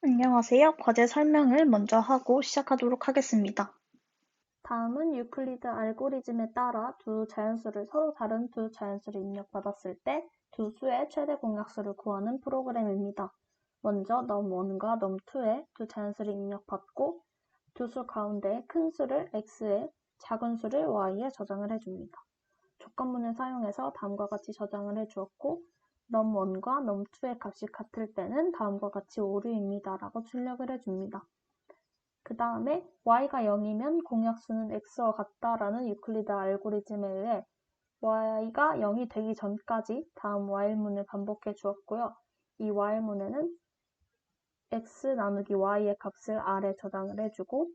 안녕하세요. 과제 설명을 먼저 하고 시작하도록 하겠습니다. 다음은 유클리드 알고리즘에 따라 두 자연수를 서로 다른 두 자연수를 입력받았을 때 두 수의 최대 공약수를 구하는 프로그램입니다. 먼저 num1과 num2의 두 자연수를 입력받고 두 수 가운데 큰 수를 x에 작은 수를 y에 저장을 해줍니다. 조건문을 사용해서 다음과 같이 저장을 해주었고 num1과 num2의 값이 같을 때는 다음과 같이 오류입니다 라고 출력을 해줍니다. 그 다음에 y가 0이면 공약수는 x와 같다라는 유클리드 알고리즘에 의해 y가 0이 되기 전까지 다음 while문을 반복해 주었고요. 이 while문에는 x 나누기 y의 값을 r에 저장을 해주고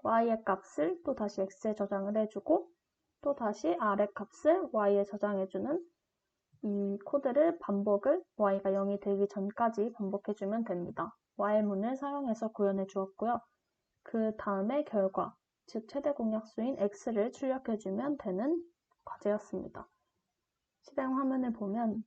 y의 값을 또 다시 x에 저장을 해주고 또 다시 r의 값을 y에 저장해주는 이 코드를 반복을 y가 0이 되기 전까지 반복해주면 됩니다. while문을 사용해서 구현해 주었고요. 그 다음에 결과, 즉 최대 공약수인 x를 출력해주면 되는 과제였습니다. 실행 화면을 보면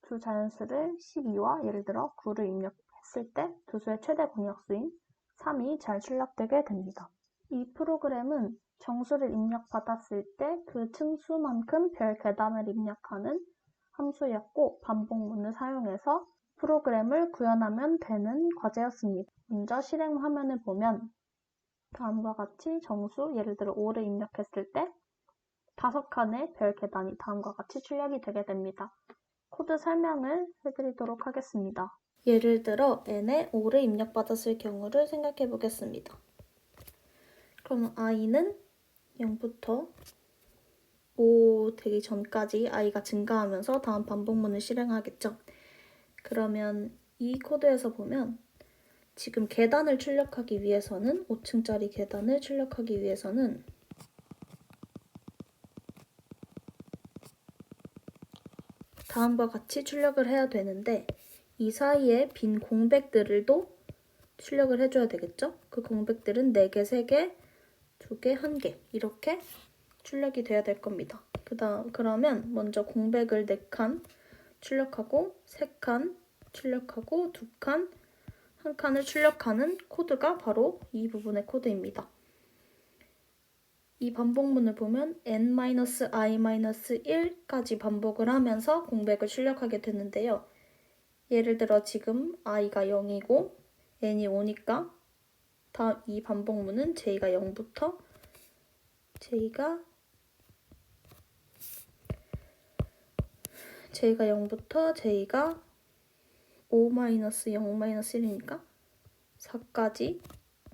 두 자연수를 12와 예를 들어 9를 입력했을 때 두 수의 최대 공약수인 3이 잘 출력되게 됩니다. 이 프로그램은 정수를 입력받았을 때 그 층수만큼 별 계단을 입력하는 함수였고 반복문을 사용해서 프로그램을 구현하면 되는 과제였습니다. 먼저 실행 화면을 보면 다음과 같이 정수, 예를 들어 5를 입력했을 때 5칸의 별 계단이 다음과 같이 출력이 되게 됩니다. 코드 설명을 해드리도록 하겠습니다. 예를 들어 n에 5를 입력받았을 경우를 생각해 보겠습니다. 그럼 i는 0부터 5 되기 전까지 i가 증가하면서 다음 반복문을 실행하겠죠. 그러면 이 코드에서 보면 지금 계단을 출력하기 위해서는 5층짜리 계단을 출력하기 위해서는 다음과 같이 출력을 해야 되는데 이 사이에 빈 공백들도 출력을 해줘야 되겠죠? 그 공백들은 4개, 3개, 2개, 1개 이렇게 출력이 돼야 될 겁니다. 그러면 먼저 공백을 4칸 출력하고 3칸 출력하고 2칸, 1칸을 출력하는 코드가 바로 이 부분의 코드입니다. 이 반복문을 보면 n-i-1까지 반복을 하면서 공백을 출력하게 되는데요. 예를 들어 지금 i가 0이고 n이 5니까 다음 이 반복문은 j가 0부터 j가 5-0-0-1이니까 4까지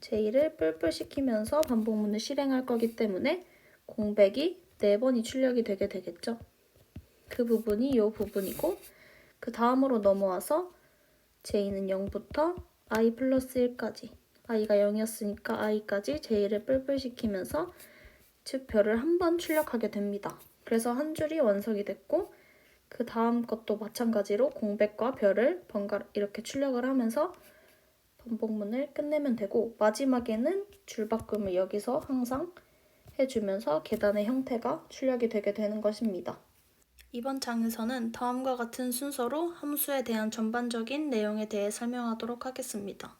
j를 뿔뿔 시키면서 반복문을 실행할 거기 때문에 공백이 4번이 출력이 되게 되겠죠. 그 부분이 이 부분이고 그 다음으로 넘어와서 j는 0부터 i 플러스 1까지 i가 0이었으니까 i까지 j를 뿔뿔 시키면서 즉 별을 한 번 출력하게 됩니다. 그래서 한 줄이 완성이 됐고 그 다음 것도 마찬가지로 공백과 별을 번갈아 이렇게 출력을 하면서 반복문을 끝내면 되고 마지막에는 줄바꿈을 여기서 항상 해주면서 계단의 형태가 출력이 되게 되는 것입니다. 이번 장에서는 다음과 같은 순서로 함수에 대한 전반적인 내용에 대해 설명하도록 하겠습니다.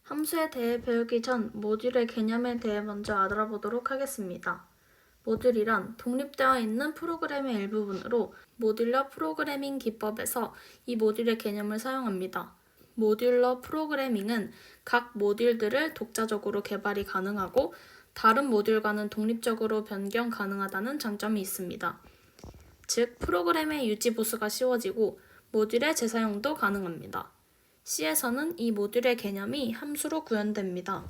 함수에 대해 배우기 전 모듈의 개념에 대해 먼저 알아보도록 하겠습니다. 모듈이란 독립되어 있는 프로그램의 일부분으로 모듈러 프로그래밍 기법에서 이 모듈의 개념을 사용합니다. 모듈러 프로그래밍은 각 모듈들을 독자적으로 개발이 가능하고 다른 모듈과는 독립적으로 변경 가능하다는 장점이 있습니다. 즉, 프로그램의 유지 보수가 쉬워지고 모듈의 재사용도 가능합니다. C에서는 이 모듈의 개념이 함수로 구현됩니다.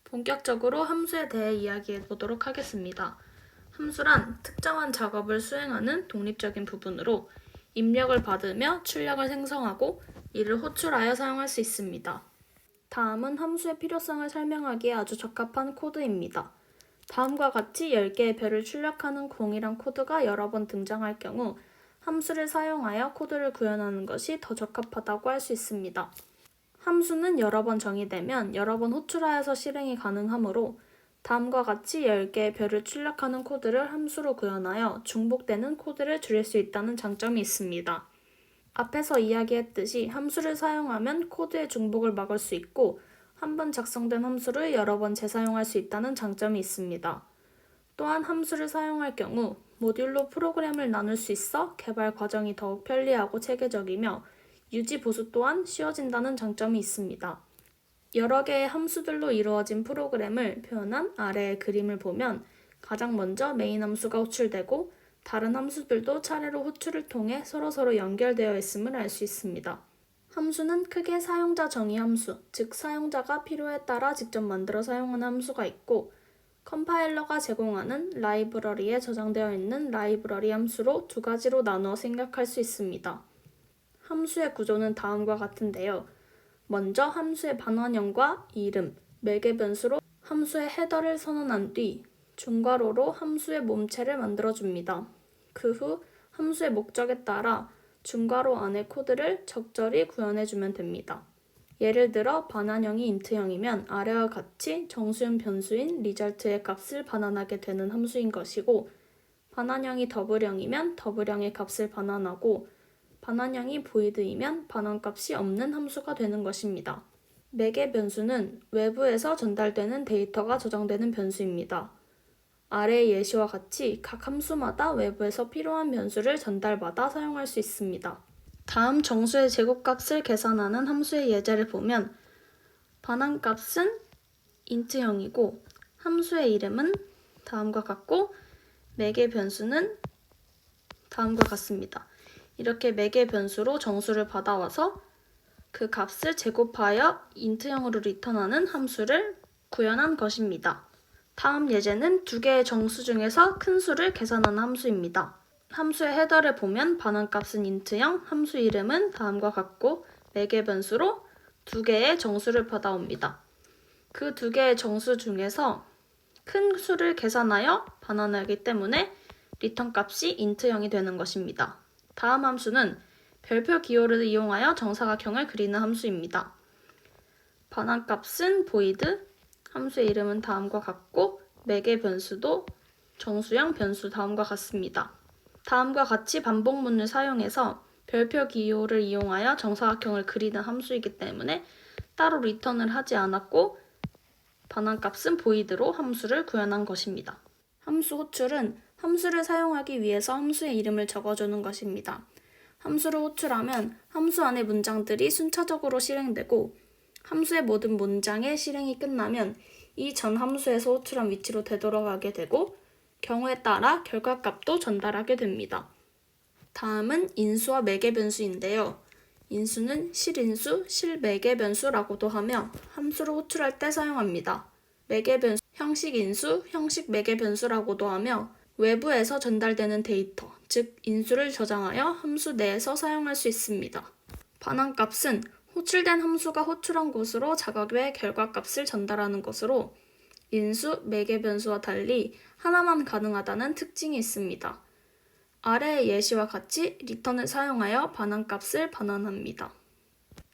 본격적으로 함수에 대해 이야기해 보도록 하겠습니다. 함수란 특정한 작업을 수행하는 독립적인 부분으로 입력을 받으며 출력을 생성하고 이를 호출하여 사용할 수 있습니다. 다음은 함수의 필요성을 설명하기에 아주 적합한 코드입니다. 다음과 같이 10개의 별을 출력하는 동일한 코드가 여러 번 등장할 경우 함수를 사용하여 코드를 구현하는 것이 더 적합하다고 할 수 있습니다. 함수는 여러 번 정의되면 여러 번 호출하여서 실행이 가능하므로 다음과 같이 10개의 별을 출력하는 코드를 함수로 구현하여 중복되는 코드를 줄일 수 있다는 장점이 있습니다. 앞에서 이야기했듯이 함수를 사용하면 코드의 중복을 막을 수 있고 한 번 작성된 함수를 여러 번 재사용할 수 있다는 장점이 있습니다. 또한 함수를 사용할 경우 모듈로 프로그램을 나눌 수 있어 개발 과정이 더욱 편리하고 체계적이며 유지 보수 또한 쉬워진다는 장점이 있습니다. 여러 개의 함수들로 이루어진 프로그램을 표현한 아래의 그림을 보면 가장 먼저 메인 함수가 호출되고 다른 함수들도 차례로 호출을 통해 서로서로 연결되어 있음을 알 수 있습니다. 함수는 크게 사용자 정의 함수, 즉 사용자가 필요에 따라 직접 만들어 사용하는 함수가 있고 컴파일러가 제공하는 라이브러리에 저장되어 있는 라이브러리 함수로 두 가지로 나누어 생각할 수 있습니다. 함수의 구조는 다음과 같은데요. 먼저 함수의 반환형과 이름, 매개 변수로 함수의 헤더를 선언한 뒤 중괄호로 함수의 몸체를 만들어줍니다. 그 후 함수의 목적에 따라 중괄호 안의 코드를 적절히 구현해주면 됩니다. 예를 들어 반환형이 int형이면 아래와 같이 정수형 변수인 result의 값을 반환하게 되는 함수인 것이고 반환형이 더블형이면 더블형의 값을 반환하고 반환형이 void이면 반환값이 없는 함수가 되는 것입니다. 매개 변수는 외부에서 전달되는 데이터가 저장되는 변수입니다. 아래의 예시와 같이 각 함수마다 외부에서 필요한 변수를 전달받아 사용할 수 있습니다. 다음 정수의 제곱값을 계산하는 함수의 예제를 보면 반환값은 int형이고 함수의 이름은 다음과 같고 매개 변수는 다음과 같습니다. 이렇게 매개 변수로 정수를 받아와서 그 값을 제곱하여 int형으로 리턴하는 함수를 구현한 것입니다. 다음 예제는 두 개의 정수 중에서 큰 수를 계산하는 함수입니다. 함수의 헤더를 보면 반환값은 int형, 함수 이름은 다음과 같고 매개 변수로 두 개의 정수를 받아옵니다. 그 두 개의 정수 중에서 큰 수를 계산하여 반환하기 때문에 리턴 값이 int형이 되는 것입니다. 다음 함수는 별표 기호를 이용하여 정사각형을 그리는 함수입니다. 반환값은 void, 함수의 이름은 다음과 같고 매개 변수도 정수형 변수 다음과 같습니다. 다음과 같이 반복문을 사용해서 별표 기호를 이용하여 정사각형을 그리는 함수이기 때문에 따로 리턴을 하지 않았고 반환값은 void로 함수를 구현한 것입니다. 함수 호출은 함수를 사용하기 위해서 함수의 이름을 적어주는 것입니다. 함수를 호출하면 함수 안의 문장들이 순차적으로 실행되고 함수의 모든 문장의 실행이 끝나면 이 전 함수에서 호출한 위치로 되돌아가게 되고 경우에 따라 결과값도 전달하게 됩니다. 다음은 인수와 매개 변수인데요. 인수는 실인수, 실매개 변수라고도 하며 함수를 호출할 때 사용합니다. 매개 변수, 형식 인수, 형식 매개 변수라고도 하며 외부에서 전달되는 데이터, 즉 인수를 저장하여 함수 내에서 사용할 수 있습니다. 반환값은 호출된 함수가 호출한 곳으로 작업의 결과값을 전달하는 것으로 인수, 매개 변수와 달리 하나만 가능하다는 특징이 있습니다. 아래의 예시와 같이 리턴을 사용하여 반환값을 반환합니다.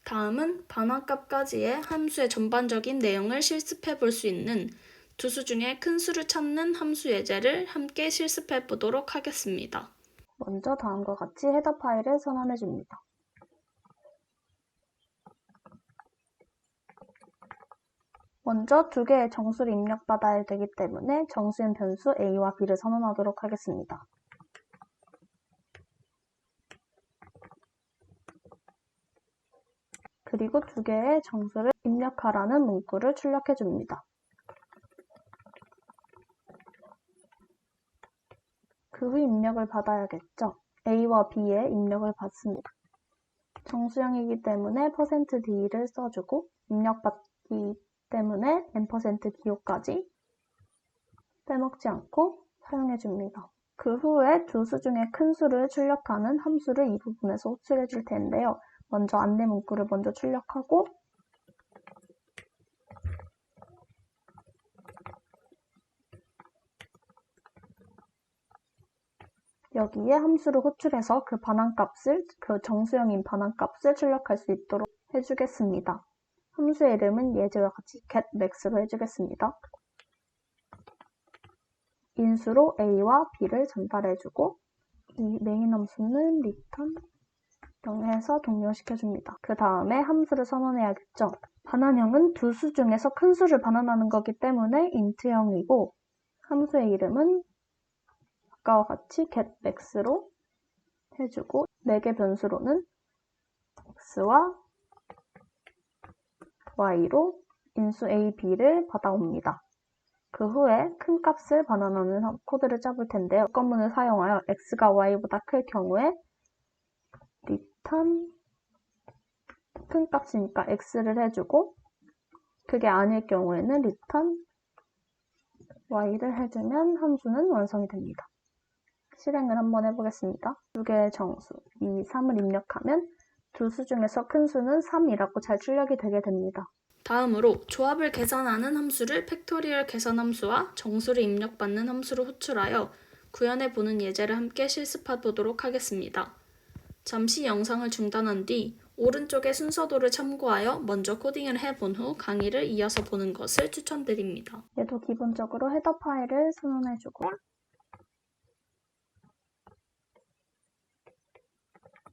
다음은 반환값까지의 함수의 전반적인 내용을 실습해 볼 수 있는 두 수 중에 큰 수를 찾는 함수 예제를 함께 실습해 보도록 하겠습니다. 먼저 다음과 같이 헤더 파일을 선언해 줍니다. 먼저 두 개의 정수를 입력받아야 되기 때문에 정수인 변수 a와 b를 선언하도록 하겠습니다. 그리고 두 개의 정수를 입력하라는 문구를 출력해 줍니다. 그 후 입력을 받아야겠죠. a와 b의 입력을 받습니다. 정수형이기 때문에 %d를 써주고 입력받기 때문에 %기호까지 빼먹지 않고 사용해줍니다. 그 후에 두 수 중에 큰 수를 출력하는 함수를 이 부분에서 호출해 줄 텐데요. 먼저 안내 문구를 먼저 출력하고 여기에 함수를 호출해서 그 반환값을, 그 정수형인 반환값을 출력할 수 있도록 해주겠습니다. 함수의 이름은 예제와 같이 getMax로 해주겠습니다. 인수로 a와 b를 전달해주고 이 메인 함수는 return 정해서 종료시켜줍니다. 그 다음에 함수를 선언해야겠죠. 반환형은 두 수 중에서 큰 수를 반환하는 거기 때문에 int형이고 함수의 이름은 아까와 같이 getMax로 해주고 매개 변수로는 x와 y로 인수 a, b를 받아옵니다. 그 후에 큰 값을 반환하는 코드를 짜볼 텐데요. 조건문을 사용하여 x가 y보다 클 경우에 return 큰 값이니까 x를 해주고 그게 아닐 경우에는 return y를 해주면 함수는 완성이 됩니다. 실행을 한번 해보겠습니다. 두 개의 정수 2, 3을 입력하면 두 수 중에서 큰 수는 3이라고 잘 출력이 되게 됩니다. 다음으로 조합을 계산하는 함수를 팩토리얼 계산 함수와 정수를 입력받는 함수로 호출하여 구현해보는 예제를 함께 실습해보도록 하겠습니다. 잠시 영상을 중단한 뒤 오른쪽의 순서도를 참고하여 먼저 코딩을 해본 후 강의를 이어서 보는 것을 추천드립니다. 얘도 기본적으로 헤더 파일을 선언해주고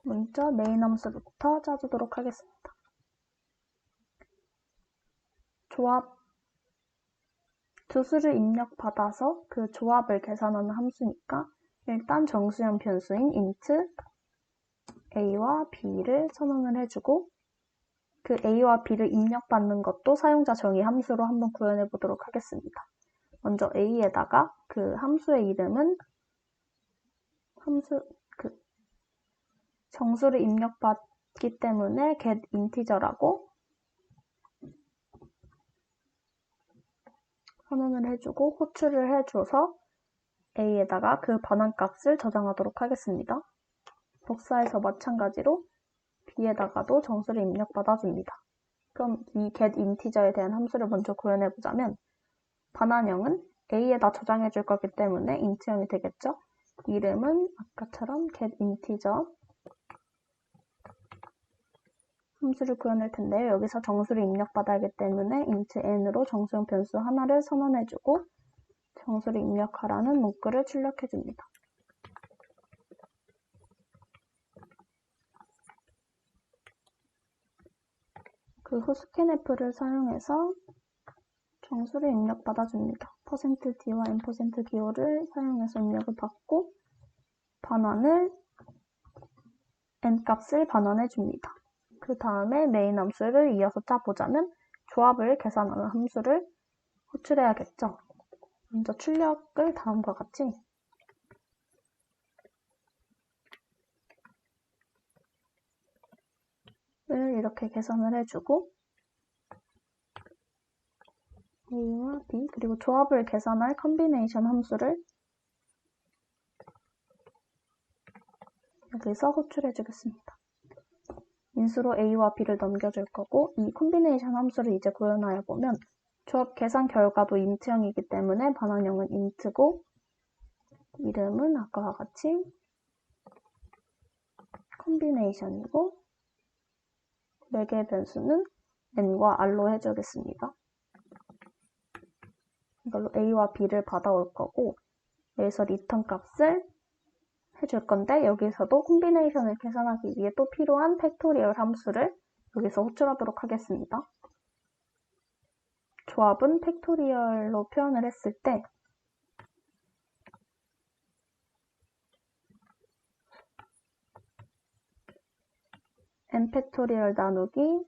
먼저 메인 함수부터 짜주도록 하겠습니다. 조합 두 수를 입력받아서 그 조합을 계산하는 함수니까 일단 정수형 변수인 int a와 b를 선언을 해주고 그 a와 b를 입력받는 것도 사용자 정의 함수로 한번 구현해 보도록 하겠습니다. 먼저 a에다가 그 함수의 이름은 정수를 입력받기 때문에 getInteger라고 선언을 해주고 호출을 해줘서 a에다가 그 반환값을 저장하도록 하겠습니다. 복사해서 마찬가지로 b에다가도 정수를 입력받아줍니다. 그럼 이 getInteger에 대한 함수를 먼저 구현해보자면 반환형은 a에다 저장해줄 거기 때문에 int형이 되겠죠. 이름은 아까처럼 getInteger 함수를 구현할 텐데요. 여기서 정수를 입력받아야 하기 때문에 int n으로 정수형 변수 하나를 선언해주고 정수를 입력하라는 문구를 출력해줍니다. 그 후 scanf를 사용해서 정수를 입력받아줍니다. %d와 %기호를 사용해서 입력을 받고 반환을 n값을 반환해줍니다. 그 다음에 메인 함수를 이어서 짜보자면 조합을 계산하는 함수를 호출해야겠죠. 먼저 출력을 다음과 같이 이렇게 계산을 해주고 A와 B 그리고 조합을 계산할 컨비네이션 함수를 여기서 호출해주겠습니다. 인수로 A와 B를 넘겨줄 거고 이 컨비네이션 함수를 이제 구현하여 보면 조합 계산 결과도 int형이기 때문에 반환형은 int고 이름은 아까와 같이 컨비네이션이고 매개 변수는 n과 r로 해주겠습니다. 이걸로 a와 b를 받아올 거고 여기서 리턴 값을 해줄 건데 여기서도 콤비네이션을 계산하기 위해 또 필요한 팩토리얼 함수를 여기서 호출하도록 하겠습니다. 조합은 팩토리얼로 표현을 했을 때 n 팩토리얼 나누기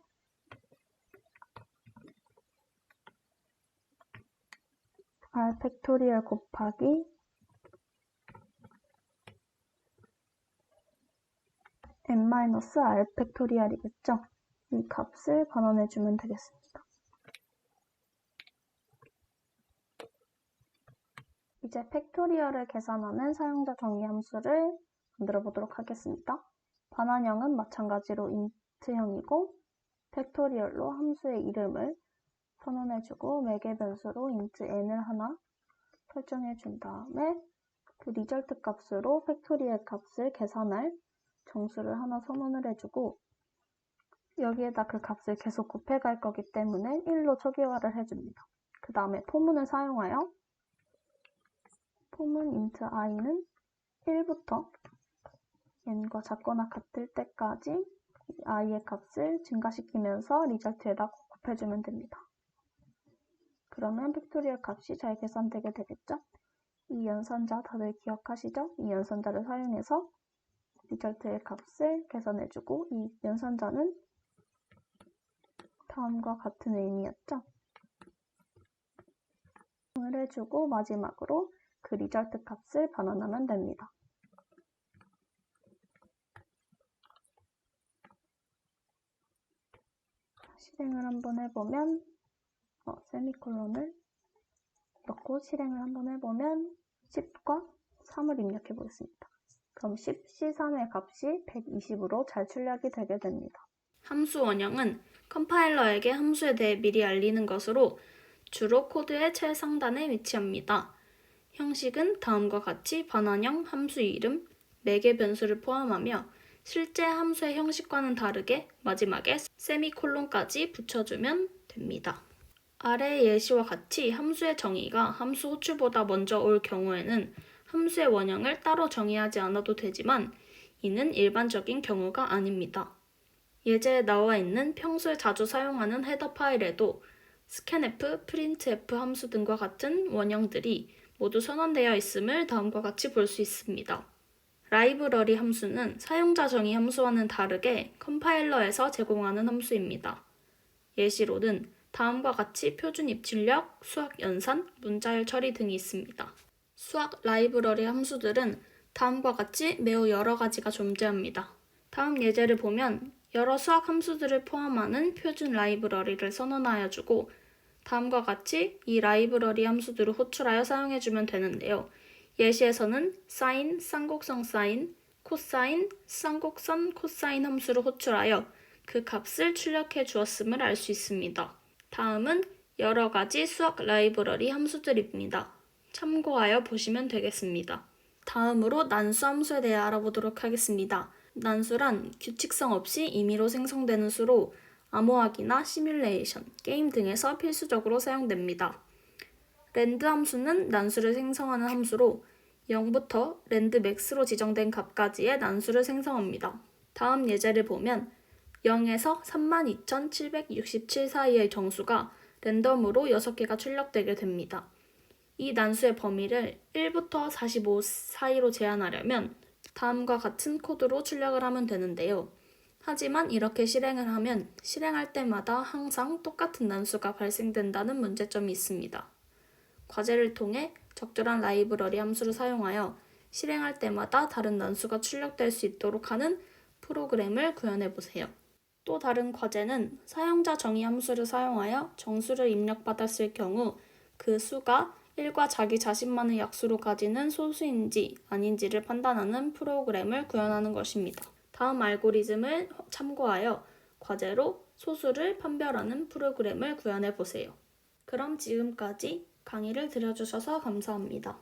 r 팩토리얼 곱하기 n-r 팩토리얼이겠죠? 이 값을 반환해주면 되겠습니다. 이제 팩토리얼을 계산하는 사용자 정의 함수를 만들어 보도록 하겠습니다. 반환형은 마찬가지로 int형이고 팩토리얼로 함수의 이름을 선언해주고 매개 변수로 int n을 하나 설정해준 다음에 그 리절트 값으로 팩토리얼 값을 계산할 정수를 하나 선언을 해주고 여기에다 그 값을 계속 곱해갈 거기 때문에 1로 초기화를 해줍니다. 그 다음에 포문을 사용하여 포문 int i는 1부터 n과 작거나 같을 때까지 i의 값을 증가시키면서 리절트에다 곱해주면 됩니다. 그러면 팩토리얼 값이 잘 계산되게 되겠죠? 이 연산자 다들 기억하시죠? 이 연산자를 사용해서 리절트의 값을 계산해주고 이 연산자는 다음과 같은 의미였죠? 을 해주고 마지막으로 그 리절트 값을 반환하면 됩니다. 실행을 한번 해보면 세미콜론을 넣고 실행을 한번 해보면 10과 3을 입력해 보겠습니다. 그럼 10, C3의 값이 120으로 잘 출력이 되게 됩니다. 함수 원형은 컴파일러에게 함수에 대해 미리 알리는 것으로 주로 코드의 최상단에 위치합니다. 형식은 다음과 같이 반환형 함수 이름, 매개 변수를 포함하며 실제 함수의 형식과는 다르게 마지막에 세미콜론까지 붙여주면 됩니다. 아래의 예시와 같이 함수의 정의가 함수 호출보다 먼저 올 경우에는 함수의 원형을 따로 정의하지 않아도 되지만 이는 일반적인 경우가 아닙니다. 예제에 나와 있는 평소에 자주 사용하는 헤더 파일에도 scanf, printf 함수 등과 같은 원형들이 모두 선언되어 있음을 다음과 같이 볼 수 있습니다. 라이브러리 함수는 사용자 정의 함수와는 다르게 컴파일러에서 제공하는 함수입니다. 예시로는 다음과 같이 표준 입출력, 수학 연산, 문자열 처리 등이 있습니다. 수학 라이브러리 함수들은 다음과 같이 매우 여러 가지가 존재합니다. 다음 예제를 보면 여러 수학 함수들을 포함하는 표준 라이브러리를 선언하여 주고 다음과 같이 이 라이브러리 함수들을 호출하여 사용해주면 되는데요. 예시에서는 사인, 쌍곡성 사인, 코사인, 쌍곡선 코사인 함수를 호출하여 그 값을 출력해 주었음을 알 수 있습니다. 다음은 여러 가지 수학 라이브러리 함수들입니다. 참고하여 보시면 되겠습니다. 다음으로 난수 함수에 대해 알아보도록 하겠습니다. 난수란 규칙성 없이 임의로 생성되는 수로 암호학이나 시뮬레이션, 게임 등에서 필수적으로 사용됩니다. 랜드 함수는 난수를 생성하는 함수로 0부터 랜드 맥스로 지정된 값까지의 난수를 생성합니다. 다음 예제를 보면 0에서 32,767 사이의 정수가 랜덤으로 6개가 출력되게 됩니다. 이 난수의 범위를 1부터 45 사이로 제한하려면 다음과 같은 코드로 출력을 하면 되는데요. 하지만 이렇게 실행을 하면 실행할 때마다 항상 똑같은 난수가 발생된다는 문제점이 있습니다. 과제를 통해 적절한 라이브러리 함수를 사용하여 실행할 때마다 다른 난수가 출력될 수 있도록 하는 프로그램을 구현해 보세요. 또 다른 과제는 사용자 정의 함수를 사용하여 정수를 입력받았을 경우 그 수가 1과 자기 자신만의 약수로 가지는 소수인지 아닌지를 판단하는 프로그램을 구현하는 것입니다. 다음 알고리즘을 참고하여 과제로 소수를 판별하는 프로그램을 구현해 보세요. 그럼 지금까지 강의를 들어주셔서 감사합니다.